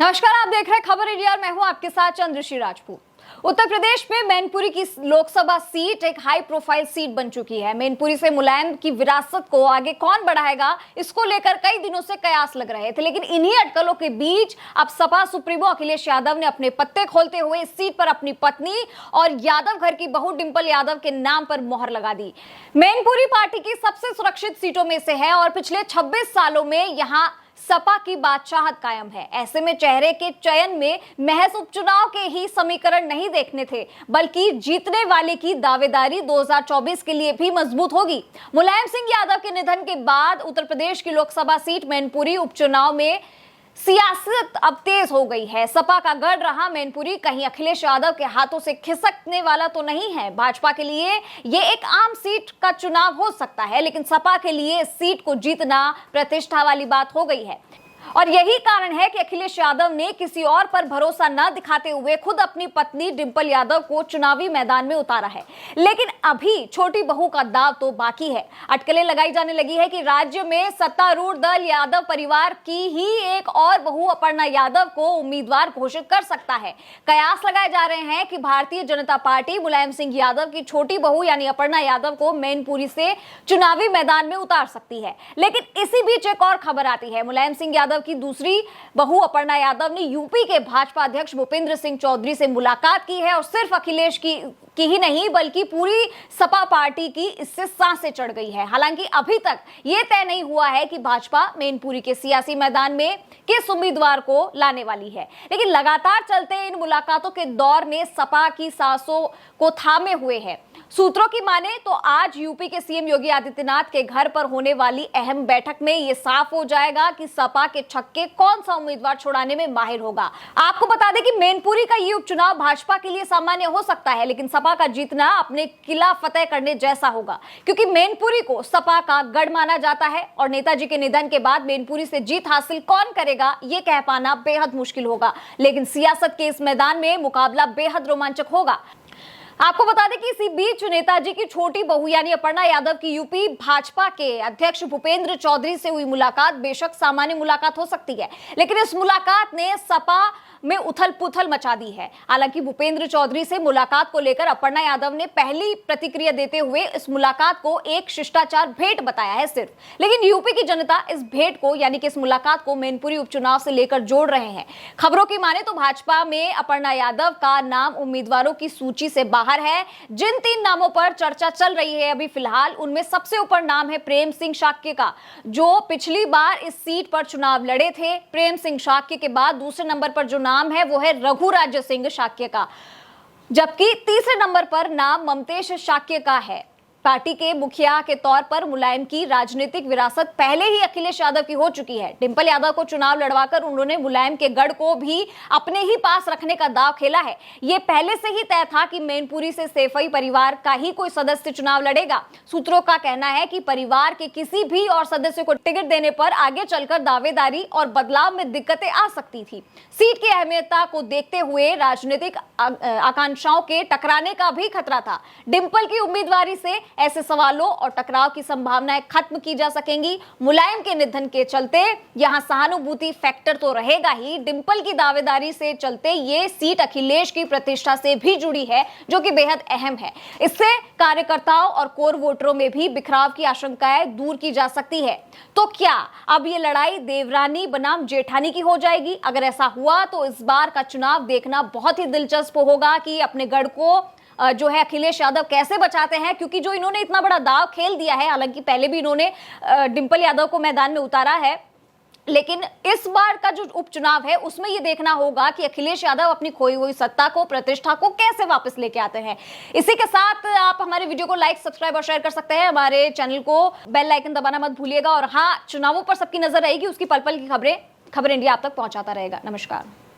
नमस्कार, आप देख रहे हैं खबर इंडिया और मैं हूं आपके साथ चंद्रश्री राजपूत। उत्तर प्रदेश में मैनपुरी की लोकसभा सीट एक हाई प्रोफाइल सीट बन चुकी है। मैनपुरी से मुलायम की विरासत को आगे कौन बढ़ाएगा, इसको लेकर कई दिनों से कयास लग रहे थे, लेकिन इन्हीं अटकलों के बीच अब सपा सुप्रीमो अखिलेश यादव ने अपने पत्ते खोलते हुए इस सीट पर अपनी पत्नी और यादव घर की बहू डिंपल यादव के नाम पर मोहर लगा दी। मैनपुरी पार्टी की सबसे सुरक्षित सीटों में से है और पिछले 26 सालों में यहां सपा की बादशाहत कायम है। ऐसे में चेहरे के चयन में महज उपचुनाव के ही समीकरण नहीं देखने थे, बल्कि जीतने वाले की दावेदारी 2024 के लिए भी मजबूत होगी। मुलायम सिंह यादव के निधन के बाद उत्तर प्रदेश की लोकसभा सीट मैनपुरी उपचुनाव में सियासत अब तेज हो गई है। सपा का गढ़ रहा मैनपुरी कहीं अखिलेश यादव के हाथों से खिसकने वाला तो नहीं है। भाजपा के लिए ये एक आम सीट का चुनाव हो सकता है, लेकिन सपा के लिए इस सीट को जीतना प्रतिष्ठा वाली बात हो गई है और यही कारण है कि अखिलेश यादव ने किसी और पर भरोसा न दिखाते हुए खुद अपनी पत्नी डिंपल यादव को चुनावी मैदान में उतारा है। लेकिन अभी छोटी बहू का दाव तो बाकी है। अटकलें लगाई जाने लगी है कि राज्य में सत्तारूढ़ दल यादव परिवार की ही एक और बहू अपर्णा यादव को उम्मीदवार घोषित कर सकता है। कयास लगाए जा रहे हैं कि भारतीय जनता पार्टी मुलायम सिंह यादव की छोटी बहू यानी अपर्णा यादव को मैनपुरी से चुनावी मैदान में उतार सकती है। लेकिन इसी बीच एक और खबर आती है। मुलायम सिंह यादव की दूसरी बहू अपर्णा यादव ने यूपी के भाजपा अध्यक्ष भूपेंद्र सिंह चौधरी से मुलाकात की है और सिर्फ अखिलेश की ही नहीं बल्कि पूरी सपा पार्टी की इससे सांसें चढ़ गई है। हालांकि अभी तक यह तय नहीं हुआ है कि भाजपा मैनपुरी के सियासी मैदान में किस उम्मीदवार को लाने वाली है, लेकिन लगातार चलते इन मुलाकातों के दौर में सपा की सांसों को थामे हुए है। सूत्रों की माने तो आज यूपी के सीएम योगी आदित्यनाथ के घर पर होने वाली अहम बैठक में यह साफ हो जाएगा कि सपा के छक्के कौन सा उम्मीदवार छुड़ाने में माहिर होगा। आपको बता दें कि मैनपुरी का ये उपचुनाव भाजपा के लिए सामान्य हो सकता है, लेकिन सपा का जीतना अपने किला फतेह करने जैसा होगा, क्योंकि मैनपुरी को सपा का गढ़ माना जाता है और नेताजी के निधन के बाद मैनपुरी से जीत हासिल कौन करेगा ये कह पाना बेहद मुश्किल होगा। लेकिन सियासत के इस मैदान में मुकाबला बेहद रोमांचक होगा। आपको बता दें कि इसी बीच नेताजी की छोटी बहू यानी अपर्णा यादव की यूपी भाजपा के अध्यक्ष भूपेंद्र चौधरी से हुई मुलाकात बेशक सामान्य मुलाकात हो सकती है, लेकिन इस मुलाकात ने सपा में उथल पुथल मचा दी है। हालांकि भूपेंद्र चौधरी से मुलाकात को लेकर अपर्णा यादव ने पहली प्रतिक्रिया देते हुए इस मुलाकात को एक शिष्टाचार भेंट बताया है सिर्फ, लेकिन यूपी की जनता इस भेंट को यानी कि इस मुलाकात को मैनपुरी उपचुनाव से लेकर जोड़ रहे हैं। खबरों की माने तो भाजपा में अपर्णा यादव का नाम उम्मीदवारों की सूची से बाहर है। जिन 3 नामों पर चर्चा चल रही है अभी फिलहाल, उनमें सबसे ऊपर नाम है प्रेम सिंह शाक्य का, जो पिछली बार इस सीट पर चुनाव लड़े थे। प्रेम सिंह शाक्य के बाद दूसरे नंबर पर जो नाम है वो है रघुराज सिंह शाक्य का, जबकि तीसरे नंबर पर नाम ममतेश शाक्य का है। पार्टी के मुखिया के तौर पर मुलायम की राजनीतिक विरासत पहले ही अखिलेश यादव की हो चुकी है। डिंपल यादव को चुनाव लड़वाकर उन्होंने मुलायम के गढ़ को भी अपने ही पास रखने का दांव खेला है। यह पहले से ही तय था कि मैनपुरी से सैफई परिवार का ही कोई सदस्य चुनाव लड़ेगा। सूत्रों का कहना है कि परिवार के किसी भी और सदस्य को टिकट देने पर आगे चलकर दावेदारी और बदलाव में दिक्कतें आ सकती थी। सीट की अहमियता को देखते हुए राजनीतिक आकांक्षाओं के टकराने का भी खतरा था। डिंपल की उम्मीदवारी से ऐसे सवालों और टकराव की संभावनाएं खत्म की जा सकेंगी। मुलायम के निधन के चलते यहां सहानुभूति फैक्टर तो रहेगा ही, डिंपल की दावेदारी से चलते ये सीट अखिलेश की प्रतिष्ठा से भी जुड़ी है, जो कि बेहद अहम है। इससे कार्यकर्ताओं और कोर वोटरों में भी बिखराव की आशंकाएं दूर की जा सकती है। तो क्या अब ये लड़ाई देवरानी बनाम जेठानी की हो जाएगी? अगर ऐसा हुआ तो इस बार का चुनाव देखना बहुत ही दिलचस्प होगा कि अपने गढ़ को जो है अखिलेश यादव कैसे बचाते हैं, क्योंकि जो इन्होंने इतना बड़ा दाव खेल दिया है, हालांकि पहले भी इन्होंने डिंपल यादव को मैदान में उतारा है, लेकिन इस बार का जो उपचुनाव है उसमें यह देखना होगा कि अखिलेश यादव अपनी खोई हुई सत्ता को, प्रतिष्ठा को कैसे वापस लेके आते हैं। इसी के साथ आप हमारे वीडियो को लाइक, सब्सक्राइब और शेयर कर सकते हैं। हमारे चैनल को बेल आइकन दबाना मत भूलिएगा और हाँ, चुनावों पर सबकी नजर रहेगी, उसकी पल पल की खबरें खबर इंडिया आप तक पहुंचाता रहेगा। नमस्कार।